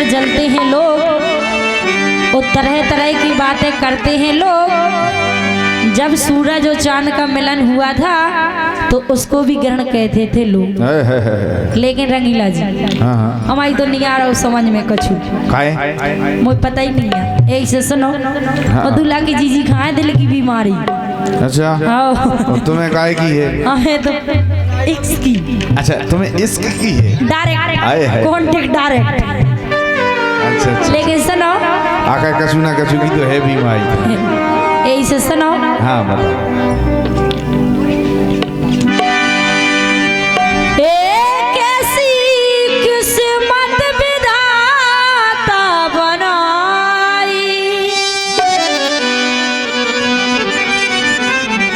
जलते हैं लोग और तरह तरह की बातें करते हैं लोग। जब सूरज और चांद का मिलन हुआ था तो उसको भी ग्रहण कहते थे लोग। लेकिन रंगीला जी हमारी तो नहीं आ रहा उस समझ में कछु, मुझे पता ही नहीं है। ऐसे सुनो, मधुला की जीजी खाए दिल की बीमारी। अच्छा और तुम्हें काय की है? हमें तो इश्क की। अच्छा तुम्हें इश्क की है? Direct contact direct. अच्छा लेकिन सुनो आका कछु ना कछु की तो है बीमारी। ऐसे सुनो। हाँ बताओ।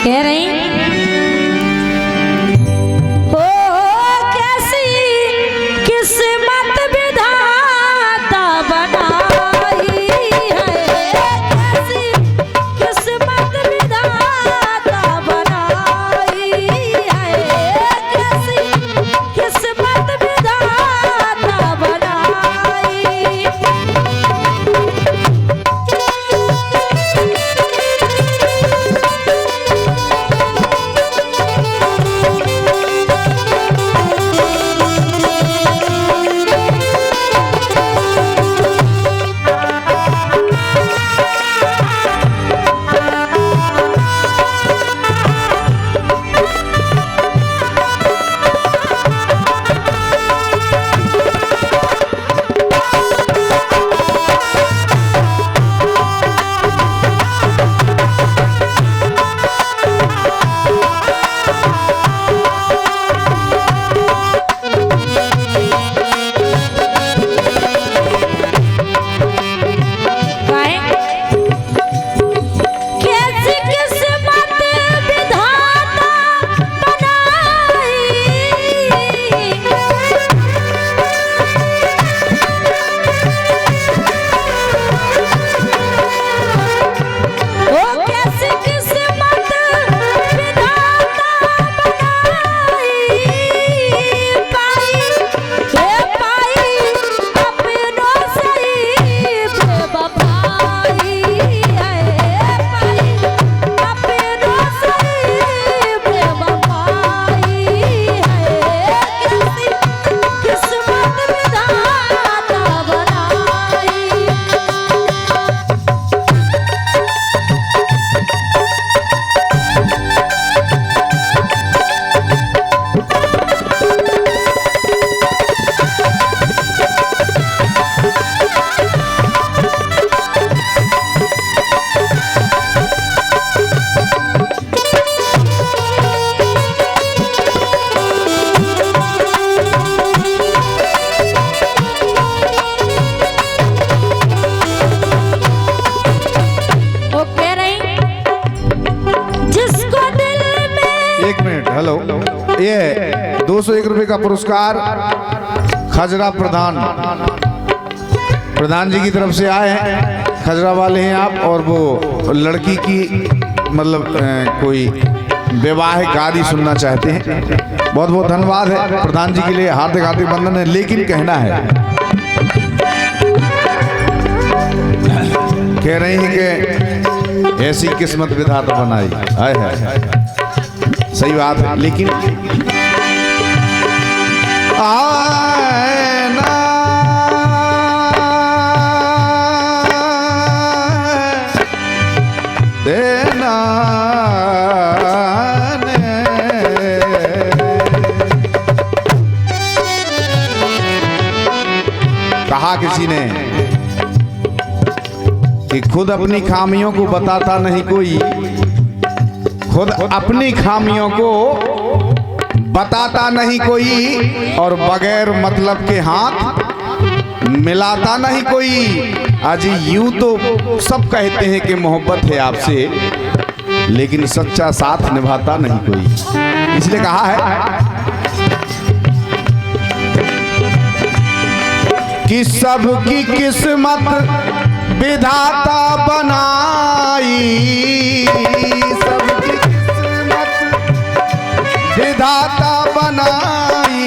कह रही हो कैसी किस्मत विधाता बनाई है, कैसी किस्मत विधाता बनाई है, कैसी किस्मत विधाता बनाई। हेलो, ये 201 रुपए का पुरस्कार खजरा प्रधान जी की तरफ से आए हैं। खजरा वाले हैं आप, और वो लड़की की मतलब कोई वैवाहिक गादी सुनना चाहते हैं। बहुत बहुत धन्यवाद है प्रधान जी के लिए, हार्दिक हार्दिक वंदन है। लेकिन कहना है, कह रही हैं कि ऐसी किस्मत विधाता बनाई। आए है सही बात है, लेकिन आना देना कहा किसी ने कि खुद अपनी खामियों को बताता नहीं कोई, खुद अपनी खामियों को बताता नहीं कोई, और बगैर मतलब के हाथ मिलाता नहीं कोई। आज यूं तो सब कहते हैं कि मोहब्बत है आपसे, लेकिन सच्चा साथ निभाता नहीं कोई। इसलिए कहा है कि सबकी किस्मत विधाता बनाई, सबकी किस्मत विधाता बनाई,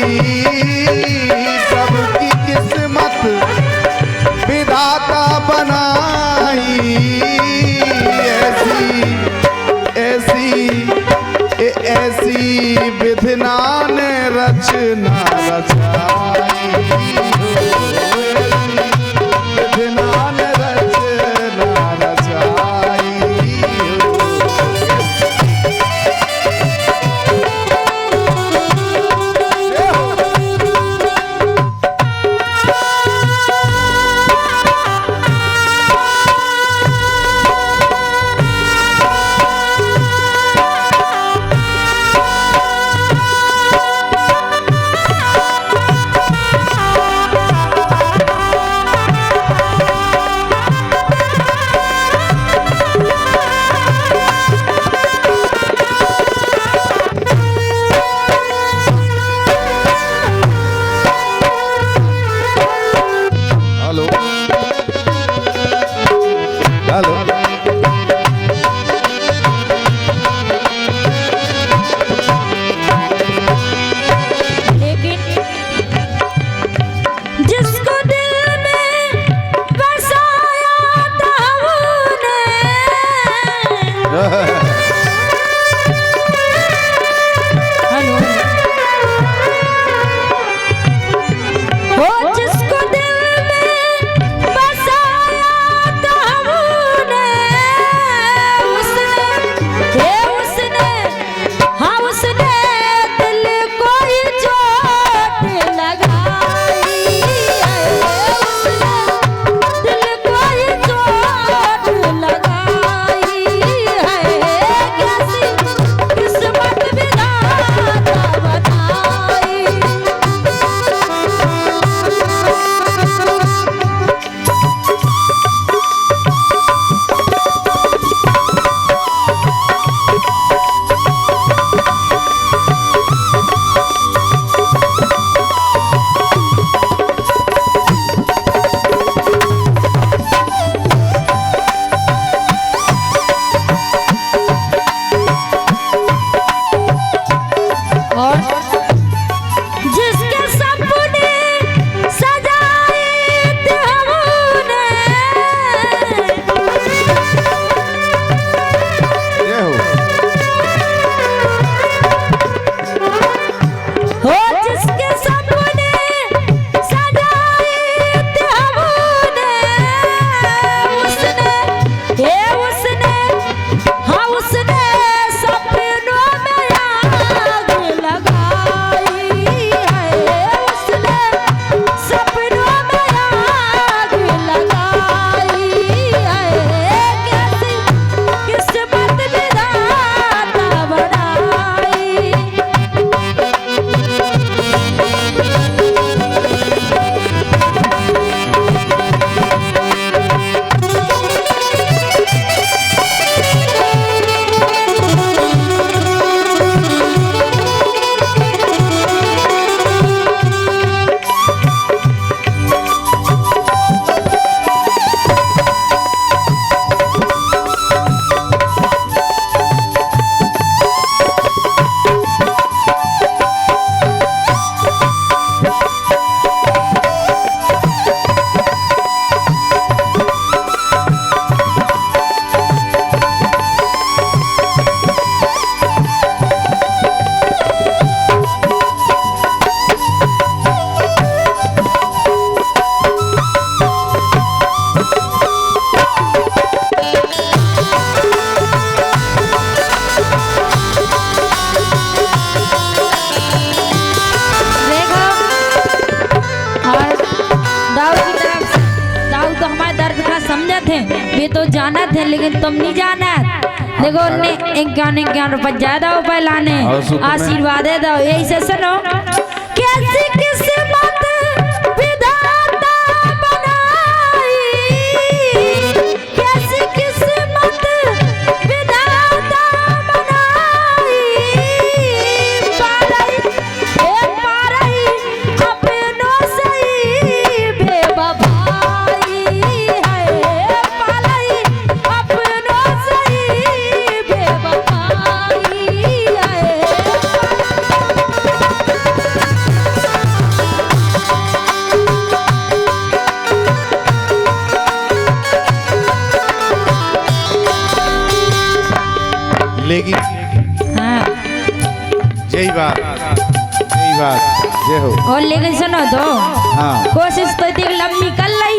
सबकी किस्मत रचना रचाई विधना ने रचना रचाई। हेलो लेकिन जिसको दिल में बसाया था उसने हेलो हो जिसको दिल में बसाया था उसने हाँ उसने दिल को ही चोट लगाई उसने दिल को ही चोट लगाई है कैसी किस्मत विधाता बताई। और जिसके सपने सजाए थे हमने ये हो जिसके सपने सजाए थे हमने उसने हाँ उसने सपनों में आग लगाई है उसने सपनों में आग लगाई है कैसी किस्मत विधाता बनाई। ये तो जाना थे लेकिन तुम नहीं जाना। देखो ने 51 रुपए ज्यादा हो पाए लाने आशीर्वाद दे दो यही से सुनो कैसी किस्मत विधाता बनाई कैसी किस्मत विधाता बनाई पारई अपनों से ही बेवफाई है पारई अपनों से ही बेवफाई है। लेकिन हाँ यही बात जय हो। और लेकिन सुनो तो हाँ कोशिश तो देख लंबी कर ली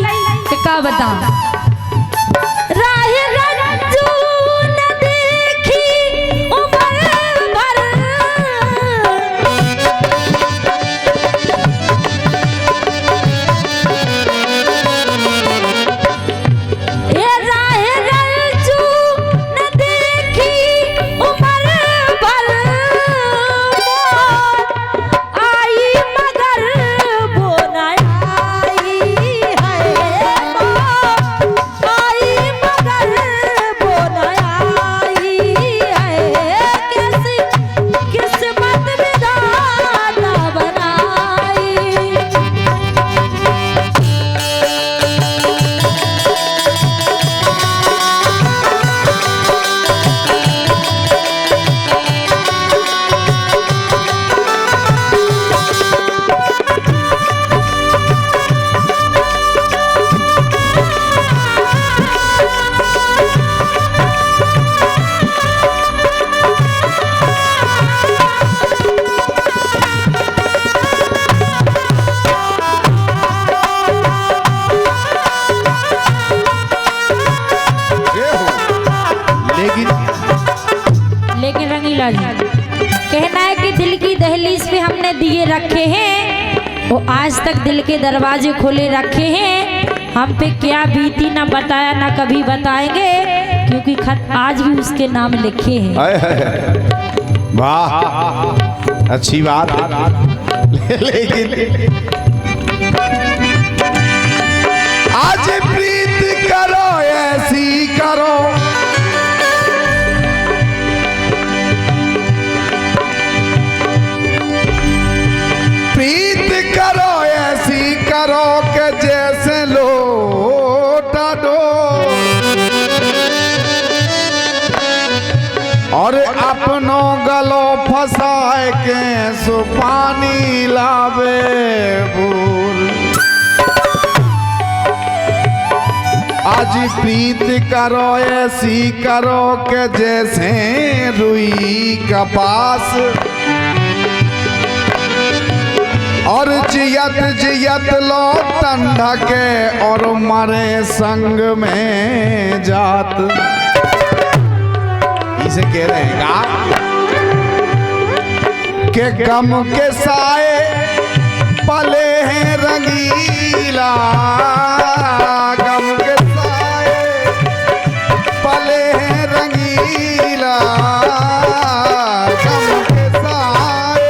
कि का बता राह रंजू न देखी उम्र भर ये राह रंजू न देखी उम्र भर आई मगर वो न आई है आई मगर वो न आई है किस्मत विधाता बनाई जय हो। लेकिन रंगीला जी कहना है कि दिल की दहलीज पे हमने दिए रखे हैं वो आज तक दिल के दरवाजे खोले रखे हैं हम पे क्या बीती ना बताया ना कभी बताएंगे क्योंकि खत आज भी उसके नाम लिखे हैं हाय हाय वाह अच्छी बात लेकिन आज प्रीत करो ऐसी करो प्रीत करो ऐसी करो कि जैसे लोटा दो और अपनों गलो फसाए के सो पानी लावे भूल आज प्रीत करो ऐसी करो के जैसे रुई कपास और जियत जियत लो ठंडा के और मरे संग में जात इसे कह रहे हैं कि गम के साए पले हैं रंगीला गम के साए पले हैं रंगीला गम के साए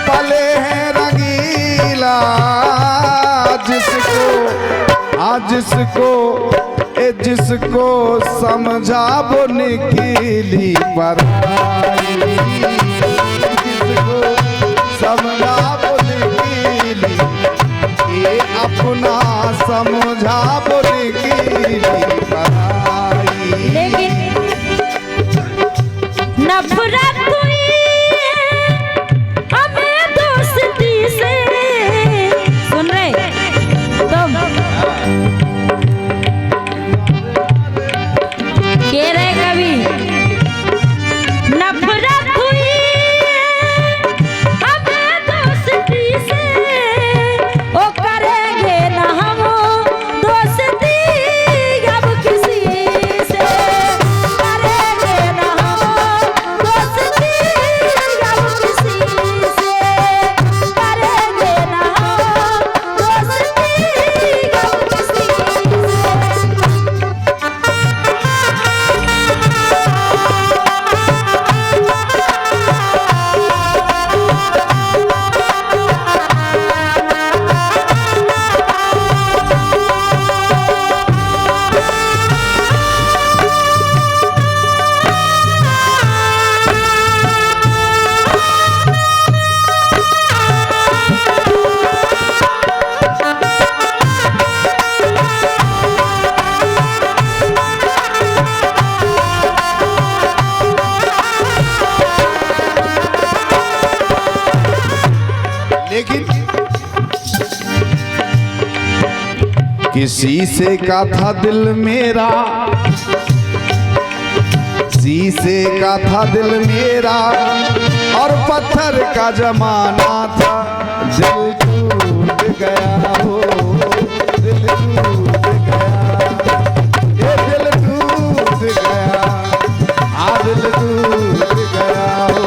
पले हैं रंगीला जिसको समझा वो निकीली पराई जिसको समझा वो निकीली ये अपना समझा वो निकीली पराई लेकिन नफरत हुई हमें दोस्ती से सुन रहे तुम कह रहे कभी नफरत हुई हमें दोस्ती से ओ करेंगे ना हम दोस्ती अब किसी से करेंगे ना हम दोस्ती अब किसी से करेंगे ना हम दोस्ती अब किसी से लेकिन किसी से का था दिल मेरा शीशे का था दिल मेरा और पत्थर का जमाना था। दिल टूट गया हो, दिल टूट गया, ये दिल टूट गया, आ दिल टूट गया हो।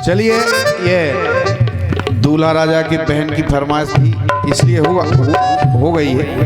चलिए, ये दूल्हा राजा की बहन की फरमाइश थी, इसलिए हो गई है।